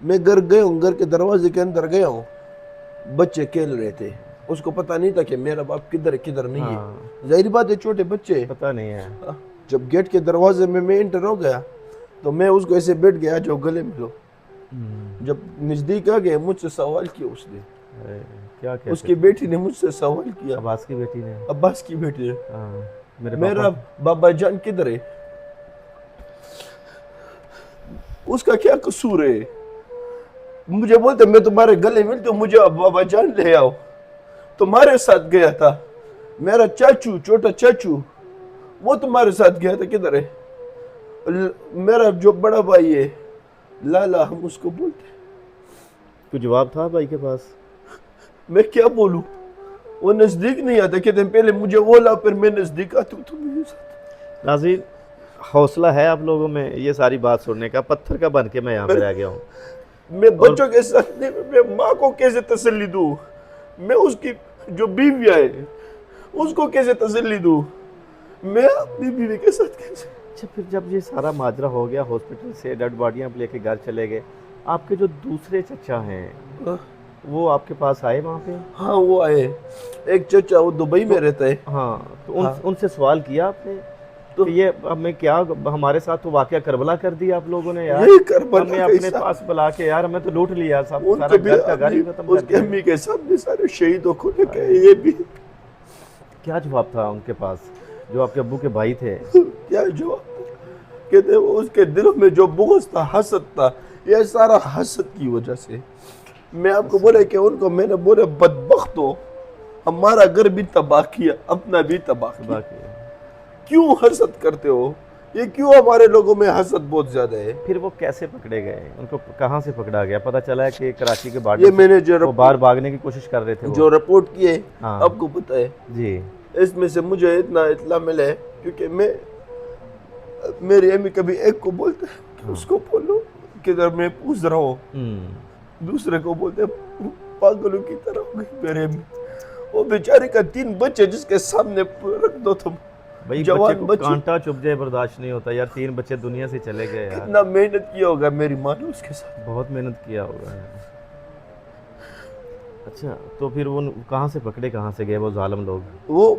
मैं घर गया हूँ, घर के दरवाजे के अंदर गया हूँ, बच्चे खेल रहे थे। उसको पता नहीं था कि मेरा बाप किधर है किधर नहीं है। हाँ, जाहिर बात है, छोटे बच्चे। पता नहीं है। जब गेट के दरवाजे में मैं एंटर हो गया तो मैं उसको ऐसे बैठ गया, जो गले मिलो। जब नजदीक आ गए, मुझसे सवाल किया उसने। अरे, क्या कहते उसकी थे? बेटी ने मुझसे सवाल किया, अब्बास की बेटी ने। अब्बास की बेटी ने, हाँ, मेरे पापा। मेरा बाबा जान किधर है, उसका क्या कसूर है। मुझे बोलते मैं तुम्हारे गले मिलती हूँ, मुझे अब बाबा जान ले आओ। तुम्हारे साथ गया था मेरा चाचू, छोटा चाचू, वो तुम्हारे साथ गया था, किधर है। मेरा जो बड़ा भाई है लाला, हम उसको बोलते हैं। कुछ जवाब था भाई के पास? मैं क्या बोलूं, वो नजदीक नहीं आता। कहते हैं पहले मुझे वो ला, फिर मैं नजदीक आता हूँ तुम्हें साथ। नाज़रीन, हौसला है आप लोगों में ये सारी बात सुनने का। पत्थर का बन के मैं यहाँ पे रह गया हूँ। मैं और बच्चों के साथ नहीं, मैं माँ को कैसे तसल्ली दूं, मैं उसकी जो बीवियां है उसको कैसे तसल्ली दूं, मैं अपनी बीवी के साथ कैसे। अच्छा, फिर जब ये सारा माजरा हो गया, हॉस्पिटल से डेड बॉडियाँ लेके घर चले गए, आपके जो दूसरे चचा हैं वो आपके पास आए वहाँ पे? हाँ वो आए, एक चचा वो दुबई में तो रहता है। हाँ, तो हाँ उनसे सवाल किया आपने तो कि ये हमें क्या, हमारे साथ तो वाकया करबला कर दिया आप लोगों ने यार। यही करबला हमें का अपने हिस्सा। पास बुला के यार हमें तो लूट लिया, सब सारा उनको भी घर का घर अभी ही खत्म कर उसके दिया। अम्मी के सामने सारे शहीदों को लेके हाय, ये भी। क्या जवाब था उनके पास, जो आपके अब्बू के भाई थे? क्या जवाब, कहते वो उसके दिलों में जो बुग़्ज़ था, हसद था, ये सारा हसद की वजह से। मैं आपको बोला कि उनको मैंने बोले बदबख्त हो, हमारा घर भी तबाह किया, अपना भी तबाह तो किया। बाकी क्यों हसद करते हो, ये क्यों हमारे लोगों में हसद बहुत ज्यादा है। फिर वो कैसे पकड़े गए, उनको कहाँ से पकड़ा गया? पता चला है कि कराची के ये बॉर्डर से मैंने वो बाहर भागने की कोशिश कर रहे थे वो। जो रिपोर्ट की है, हाँ आपको पता है, जी। इसमें से मुझे इतना इतला मिला है, क्योंकि मैं, मेरी अम्मी कभी एक को बोलते हैं कि हाँ। उसको बोलो किधर मैं पूछ रहा हूँ, दूसरे को बोलते हैं पागलों की तरह हो गई मेरे अम्मी। वो बेचारे का 3 बच्चे जिसके सामने रख दो तुम, भाई, एक बच्चे जवान को बच्चे। कांटा चुभ जाए बर्दाश्त नहीं होता यार। 3 बच्चे दुनिया से चले गए यार। कितना मेहनत किया होगा मेरी माँ ने उसके साथ। बहुत मेहनत किया होगा यार। अच्छा, तो फिर वो कहाँ से पकड़े, कहाँ से गए वो जालिम लोग? वो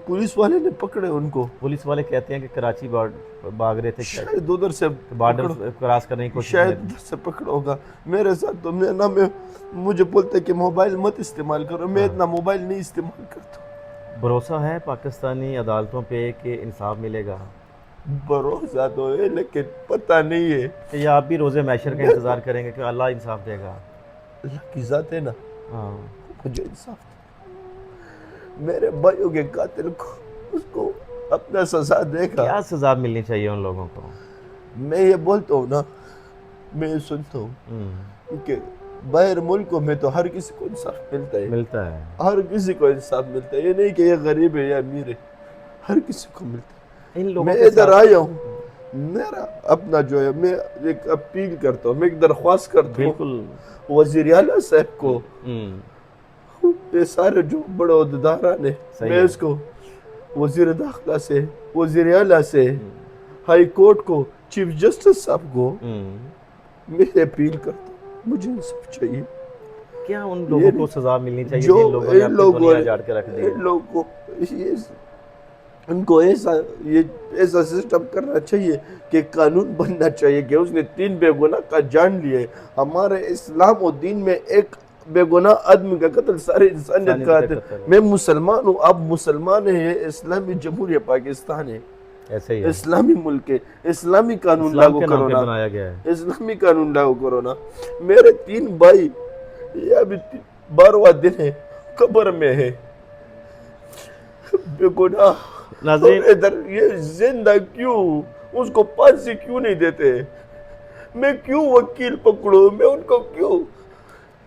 पुलिस वाले ने पकड़े उनको, पुलिस वाले कहते हैं कि कराची भाग रहे थे क्या, शायद उधर से बॉर्डर पकड़ो, क्रॉस करने की कोशिश शायद में? उधर से पकड़ा होगा। मेरे साथ तो मैं ना, मैं मुझे बोलते कि मोबाइल मत इस्तेमाल करो, मैं हाँ। इतना मोबाइल नहीं इस्तेमाल करता। भरोसा है पाकिस्तानी अदालतों पे कि इंसाफ मिलेगा? भरोसा तो है लेकिन पता नहीं है। या आप भी रोज़े मैशर का मैं तो, इंतज़ार करेंगे कि अल्लाह इंसाफ देगा? अल्लाह की जात है ना, हाँ। मुझे इंसाफ दे। मेरे भाइयों के कातिल को, उसको अपना सजा देगा। क्या सज़ा मिलनी चाहिए उन लोगों को? मैं ये बोलता हूँ ना, मैं ये सुनता हूँ, क्योंकि बाहर मुल्कों में तो हर किसी को इंसाफ मिलता है, मिलता है। हर किसी को इंसाफ मिलता है। ये नहीं कि ये गरीब है या अमीर है, हर किसी को मिलता है। इन लोगों मैं के इधर साथ आया हूँ, मेरा अपना जो है, मैं एक अपील करता हूँ, मैं एक दरख्वास्त करता हूँ बिल्कुल। वज़ीर आला साहब को, हम्म, ये सारे जो बड़े अहदेदारान ने, सही मैं है। इसको वज़ीर दाखिला से, वज़ीर आला से, हाई कोर्ट को, चीफ जस्टिस साहब को मैं अपील करता हूँ, मुझे इंसाफ चाहिए। क्या उन ये लोगों को नहीं, सज़ा मिलनी चाहिए जो जिन लोगों ने इन अपनी लोगों दुनिया ने, उजाड़ के रख दी है? इन लोगों को ये, उनको ऐसा, ये ऐसा सिस्टम करना चाहिए कि कानून बनना चाहिए कि उसने 3 बेगुनाह का जान लिया है। हमारे इस्लाम और दीन में एक बेगुनाह आदमी का कत्ल सारे इंसानियत का इंसानियत का है। कत्ल है। मैं मुसलमान हूँ, आप मुसलमान हैं, ये इस्लामी जमहूरिया पाकिस्तान है, ऐसे ही है। इस्लामी मुल्क है, इस्लामी कानून इस्लाम लागू के नाम करो पे ना, बनाया गया है। इस्लामी कानून लागू करो ना। मेरे 3 भाई, ये अभी 12वां दिन है, कब्र में है, बेगुनाह। नाज़रीन, और इधर ये जिंदा क्यों, उसको फांसी क्यों नहीं देते, मैं क्यों वकील पकड़ूं, मैं उनको क्यों,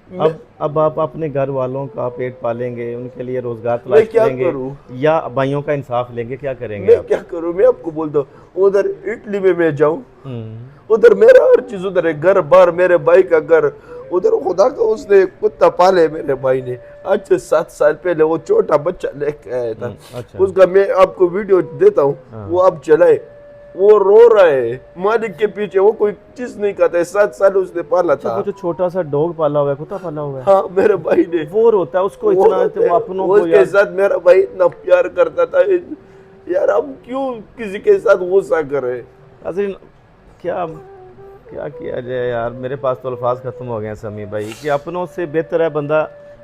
मैं, अब आप अपने घर वालों का पेट पालेंगे, उनके लिए रोज़गार मैं तलाश क्या करेंगे, करूं, या भाइयों का इंसाफ लेंगे? क्या करेंगे मैं आप? क्या करूं, मैं आपको बोलता हूँ, उधर इटली में मैं जाऊं, हम्म, उधर मेरा हर चीज उधर है, घर बार, मेरे भाई का घर उधर, खुदा का उसने कुत्ता पाले मेरे भाई ने, आज से 7 साल पहले वो छोटा बच्चा लेके आया था, अच्छा। उसका मैं आपको वीडियो देता हूँ, हाँ। वो आप चलाए, वो रो रहा है मालिक के पीछे, वो कोई चीज नहीं खाता है, 7 साल उसने पाला था। वो जो छोटा सा डॉग पाला हुआ है, कुत्ता पाला हुआ है, हाँ मेरे भाई ने, वो रोता है, उसको वो इतना रोते हैं। अपनों को उसके यार। साथ मेरा भाई इतना प्यार करता था यार, हम क्यों किसी के साथ गुस्सा करें। नाज़रीन, क्या क्या किया जाए यार, मेरे पास तो अल्फाज ख़त्म हो गए हैं समी भाई, कि अपनों से बेहतर है बंदा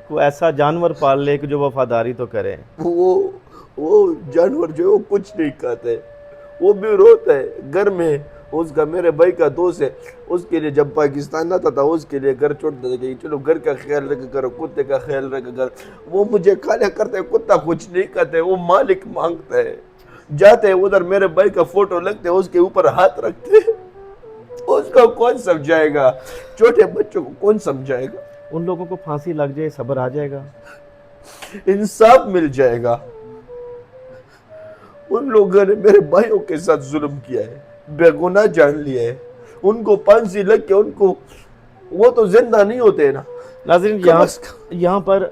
को ऐसा जानवर पाल ले कि जो वफादारी तो करे। वो जानवर जो है वो कुछ नहीं खाते, वो भी रोता है घर में। उसका मेरे भाई का दोस्त है, उसके लिए जब पाकिस्तान आता था उसके लिए घर छोड़ता था कि चलो घर का ख्याल रखा करो, कुत्ते का ख्याल रखा करो। वो मुझे खाने करते, कुत्ता कुछ नहीं खाते, वो मालिक मांगता है। जाते हैं उधर मेरे भाई का फोटो लगते है, उसके ऊपर हाथ रखते हैं। उसको कौन समझाएगा, छोटे बच्चों को कौन समझाएगा। उन लोगों को फांसी लग जाए, सब्र आ जाएगा, इंसाफ मिल जाएगा। उन लोगों ने मेरे भाइयों के साथ जुल्म किया है, बेगुनाह जान लिया है, उनको फांसी लग के उनको, वो तो जिंदा नहीं होते ना। नाज़रीन यहाँ पर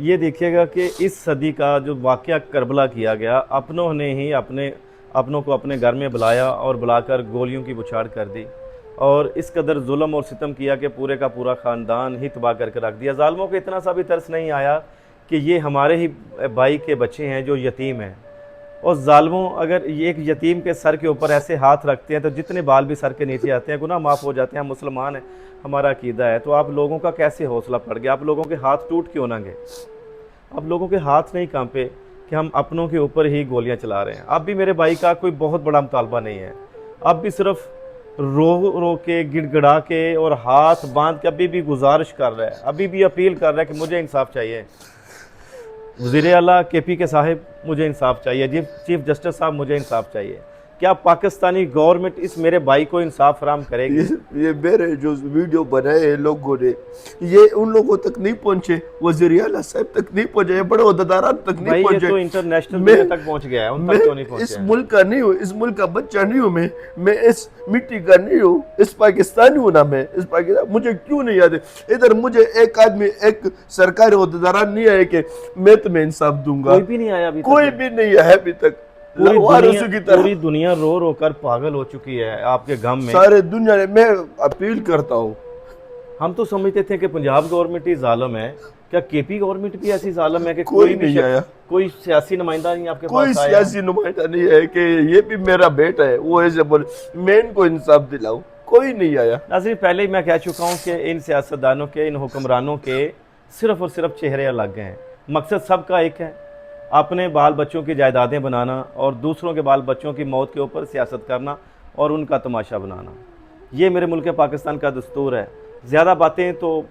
ये देखिएगा कि इस सदी का जो वाक़या करबला किया गया, अपनों ने ही अपनों को अपने घर में बुलाया और बुलाकर गोलियों की बुछाड़ कर दी, और इस कदर जुल्म और सितम किया कि पूरे का पूरा ख़ानदान ही तबाह करके रख दिया। ज़ालिमों को इतना सा भी तरस नहीं आया कि ये हमारे ही भाई के बच्चे हैं जो यतीम हैं, और ज़ालिमों अगर ये एक यतीम के सर के ऊपर ऐसे हाथ रखते हैं तो जितने बाल भी सर के नीचे आते हैं गुनाह माफ़ हो जाते हैं। हम मुसलमान हैं, हमारा अकीदा है। तो आप लोगों का कैसे हौसला पड़ गया? आप लोगों के हाथ टूट क्यों ना गए? अब लोगों के हाथ नहीं कांपे कि हम अपनों के ऊपर ही गोलियां चला रहे हैं। अब भी मेरे भाई का कोई बहुत बड़ा मुतालबा नहीं है, अब भी सिर्फ रो रो के, गिड़गिड़ा के और हाथ बांध के अभी भी गुजारिश कर रहा है, अभी भी अपील कर रहा है कि मुझे इंसाफ चाहिए। वज़ीर आला KP के साहब मुझे इंसाफ चाहिए, चीफ जस्टिस साहब मुझे इंसाफ चाहिए। क्या पाकिस्तानी गवर्नमेंट इस मेरे भाई को इंसाफ फराहम करेगी? ये मेरे जो वीडियो बनाए हैं लोगों ने, ये उन लोगों तक नहीं पहुंचे, वज़ीर आला साहब तक नहीं पहुंचे, बड़े उहदेदारान तक नहीं पहुंचे। ये तो इंटरनेशनल दुनिया तक पहुंच गया है, उन तक क्यों नहीं पहुंचे? इस मुल्क का नहीं हूँ, इस मुल्क का बच्चा नहीं हूँ मैं इस मिट्टी का नहीं हूँ, इस पाकिस्तानी हूँ ना मैं, इस पाकिस्तान। मुझे क्यों नहीं याद है इधर मुझे एक आदमी, एक सरकारी उहदेदारान नहीं आए कि मैं तुम्हें इंसाफ दूंगा। कोई भी नहीं आया अभी तक, कोई भी नहीं है अभी तक। पूरी दुनिया रो रो कर पागल हो चुकी है आपके गम में। सारे दुनिया ने, मैं अपील करता हूँ। हम तो समझते थे कि पंजाब गवर्नमेंट ही जालिम है, क्या KP गवर्नमेंट भी ऐसी जालिम है कि कोई नहीं आया, कोई सियासी नुमाइंदा नहीं आपके कोई पास आया? सियासी नुमाइंदा नहीं है कि ये भी मेरा बेटा है, वो ऐसे बोले मैं इनको इंसाफ दिलाऊं, कोई नहीं आया। नाज़रीन, पहले ही मैं कह चुका हूँ कि इन सियासतदानों के, इन हुक्मरानों के सिर्फ और सिर्फ चेहरे अलग हैं, मकसद सबका एक है, अपने बाल बच्चों की जायदादें बनाना और दूसरों के बाल बच्चों की मौत के ऊपर सियासत करना और उनका तमाशा बनाना। ये मेरे मुल्क पाकिस्तान का दस्तूर है। ज़्यादा बातें तो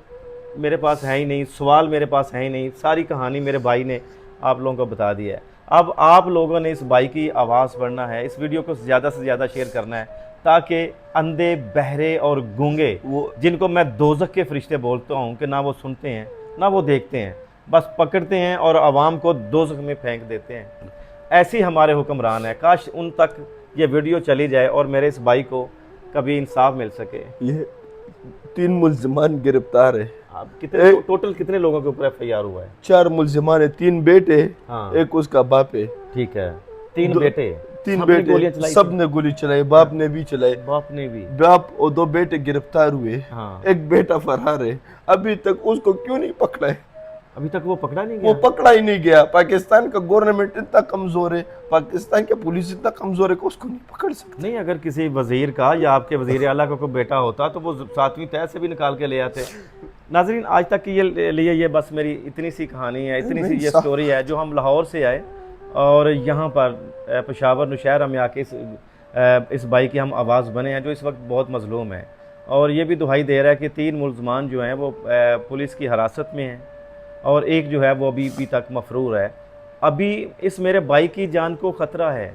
मेरे पास है ही नहीं, सवाल मेरे पास है ही नहीं, सारी कहानी मेरे भाई ने आप लोगों को बता दी है। अब आप लोगों ने इस भाई की आवाज़ बढ़ना है, इस वीडियो को ज़्यादा से ज़्यादा शेयर करना है, ताकि अंधे, बहरे और गूंगे, जिनको मैं दोज़ख के फरिश्ते बोलता हूँ कि ना वो सुनते हैं ना वो देखते हैं, बस पकड़ते हैं और आवाम को दोज़ख में फेंक देते हैं, ऐसे ही हमारे हुक्मरान है। काश उन तक ये वीडियो चली जाए और मेरे इस भाई को कभी इंसाफ मिल सके। ये 3 मुल्ज़िमान गिरफ्तार है। आप कितने टोटल कितने लोगों के ऊपर FIR हुआ है? 4 मुल्ज़िमान है, 3 बेटे, हाँ। एक उसका बाप है। ठीक है, 3 बेटे, 3 बेटे, सबने गोली चलाई, बाप ने भी चलाई, बाप और 2 बेटे गिरफ्तार हुए। हाँ। एक बेटा फरार है, अभी तक उसको क्यों नहीं पकड़ा है? अभी तक वो पकड़ा नहीं गया। वो पकड़ा ही नहीं गया। पाकिस्तान का गवर्नमेंट इतना कमजोर है, पाकिस्तान की पुलिस इतना कमजोर है कि उसको नहीं पकड़ सकते। नहीं, अगर किसी वजीर का या आपके वजीर आला का कोई बेटा होता तो वो 7वीं तय से भी निकाल के ले आते। नाजरीन, आज तक के लिए ये बस मेरी इतनी सी कहानी है, इतनी सी ये स्टोरी है, जो हम लाहौर से आए और यहाँ पर पेशावर नौशहरा में आके इस भाई की हम आवाज़ बने हैं, जो इस वक्त बहुत मजलूम है। और ये भी दुहाई दे रहा है कि 3 मुल्ज़मान जो हैं वो पुलिस की हिरासत में हैं और एक जो है वो अभी तक मफरूर है। अभी इस मेरे भाई की जान को ख़तरा है।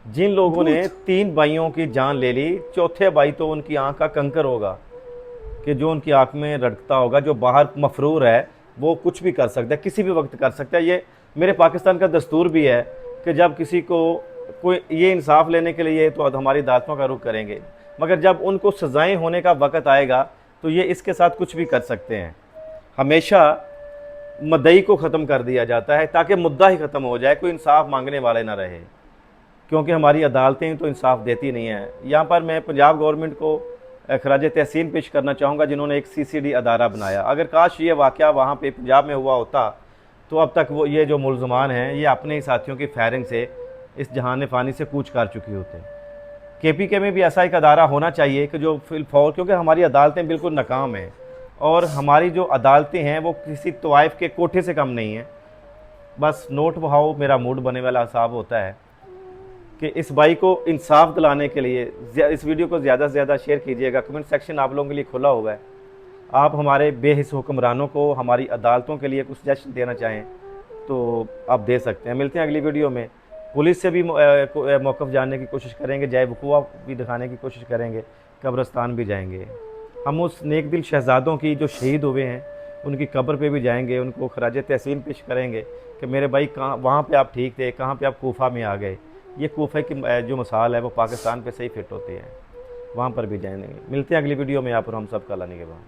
जिन लोगों ने 3 भाइयों की जान ले ली, चौथे भाई तो उनकी आंख का कंकर होगा कि जो उनकी आंख में रड़कता होगा। जो बाहर मफरूर है वो कुछ भी कर सकता है, किसी भी वक्त कर सकता है। ये मेरे पाकिस्तान का दस्तूर भी है कि जब किसी को कोई ये इंसाफ लेने के लिए तो हमारी अदालतों का रुख करेंगे, मगर जब उनको सज़ाएँ होने का वक़्त आएगा तो ये इसके साथ कुछ भी कर सकते हैं। हमेशा मदई को ख़त्म कर दिया जाता है ताकि मुद्दा ही ख़त्म हो जाए, कोई इंसाफ मांगने वाले ना रहे। क्योंकि हमारी अदालतें तो इंसाफ देती नहीं हैं। यहाँ पर मैं पंजाब गवर्नमेंट को खराज तहसीन पेश करना चाहूँगा, जिन्होंने एक CCD अदारा बनाया। अगर काश ये वाक़या वहाँ पे पंजाब में हुआ होता तो अब तक वो ये जो मुलजमान हैं ये अपने ही साथियों की फायरिंग से इस जहान फ़ानी से कूच कर चुके होते हैं। KPK में भी ऐसा एक अदारा होना चाहिए कि जो फिलफौर, क्योंकि हमारी अदालतें बिल्कुल नाकाम हैं और हमारी जो अदालतें हैं वो किसी तवाइफ के कोठे से कम नहीं हैं। बस नोट बहाओ मेरा मूड बने वाला हिसाब होता है कि इस भाई को इंसाफ दिलाने के लिए इस वीडियो को ज़्यादा से ज़्यादा शेयर कीजिएगा। कमेंट सेक्शन आप लोगों के लिए खुला हुआ है। आप हमारे बेहिस हुक्मरानों को हमारी अदालतों के लिए कुछ सजेशन देना चाहें तो आप दे सकते हैं। मिलते हैं अगली वीडियो में। पुलिस से भी मौक़िफ़ जानने की कोशिश करेंगे, जाए वकूआ भी दिखाने की कोशिश करेंगे, कब्रिस्तान भी जाएंगे। हम उस नेक दिल शहज़ादों की जो शहीद हुए हैं उनकी कब्र पे भी जाएंगे, उनको खराज तहसीन पेश करेंगे कि मेरे भाई कहाँ वहाँ पे आप ठीक थे, कहाँ पे आप कोफा में आ गए। ये कोफे की जो मिसाल है वो पाकिस्तान पे सही फिट होती है, वहाँ पर भी जाएंगे। मिलते हैं अगली वीडियो में। यहाँ पर हम सब का अल्लाह निगहबान।